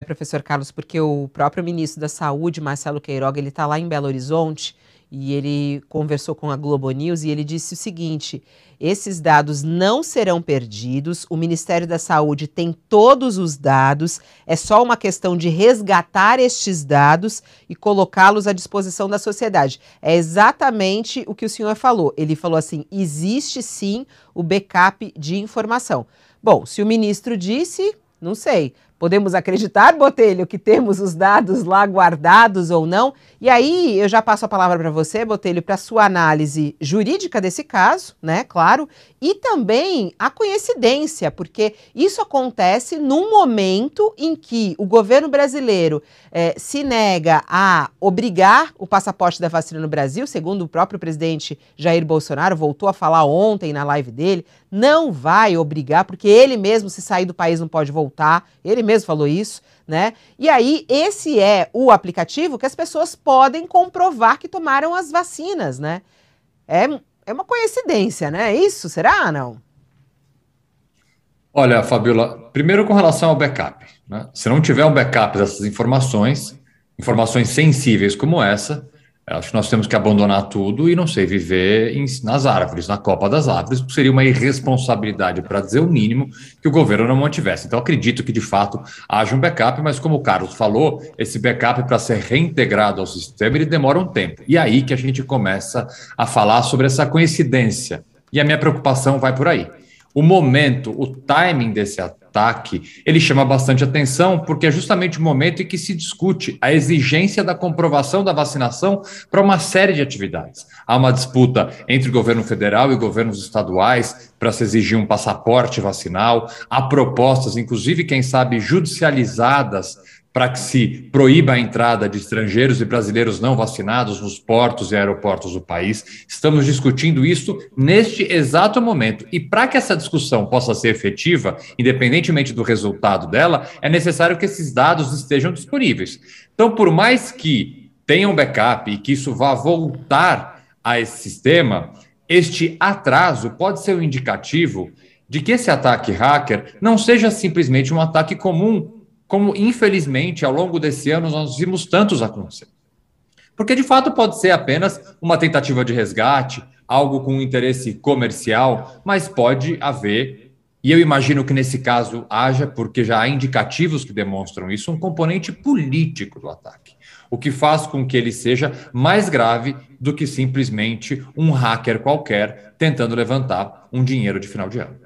professor Carlos, porque o próprio ministro da Saúde, Marcelo Queiroga, ele está lá em Belo Horizonte e ele conversou com a Globo News e ele disse o seguinte: esses dados não serão perdidos, o Ministério da Saúde tem todos os dados, é só uma questão de resgatar estes dados e colocá-los à disposição da sociedade. É exatamente o que o senhor falou. Ele falou assim: existe sim o backup de informação. Bom, se o ministro disse, não sei. Podemos acreditar, Botelho, que temos os dados lá guardados ou não? E aí eu já passo a palavra para você, Botelho, para a sua análise jurídica desse caso, né, claro, e também a coincidência, porque isso acontece num momento em que o governo brasileiro se nega a obrigar o passaporte da vacina no Brasil, segundo o próprio presidente Jair Bolsonaro, voltou a falar ontem na live dele, não vai obrigar, porque ele mesmo, se sair do país, não pode voltar, ele mesmo falou isso, né? E aí, esse é o aplicativo que as pessoas podem comprovar que tomaram as vacinas, né? É uma coincidência, né? Isso, será, não? Olha, Fabiola, primeiro com relação ao backup, né? Se não tiver um backup dessas informações, informações sensíveis como essa, acho que nós temos que abandonar tudo e, não sei, viver nas árvores, na copa das árvores, porque seria uma irresponsabilidade, para dizer o mínimo, que o governo não mantivesse. Então, acredito que, de fato, haja um backup, mas como o Carlos falou, esse backup, para ser reintegrado ao sistema, ele demora um tempo. E aí que a gente começa a falar sobre essa coincidência. E a minha preocupação vai por aí. O momento, o timing desse ataque, ele chama bastante atenção, porque é justamente o momento em que se discute a exigência da comprovação da vacinação para uma série de atividades. Há uma disputa entre o governo federal e governos estaduais para se exigir um passaporte vacinal, há propostas, inclusive, quem sabe, judicializadas, para que se proíba a entrada de estrangeiros e brasileiros não vacinados nos portos e aeroportos do país. Estamos discutindo isso neste exato momento. E para que essa discussão possa ser efetiva, independentemente do resultado dela, é necessário que esses dados estejam disponíveis. Então, por mais que tenha um backup e que isso vá voltar a esse sistema, este atraso pode ser um indicativo de que esse ataque hacker não seja simplesmente um ataque comum, como, infelizmente, ao longo desse ano nós vimos tantos acontecer. Porque, de fato, pode ser apenas uma tentativa de resgate, algo com um interesse comercial, mas pode haver, e eu imagino que nesse caso haja, porque já há indicativos que demonstram isso, um componente político do ataque, o que faz com que ele seja mais grave do que simplesmente um hacker qualquer tentando levantar um dinheiro de final de ano.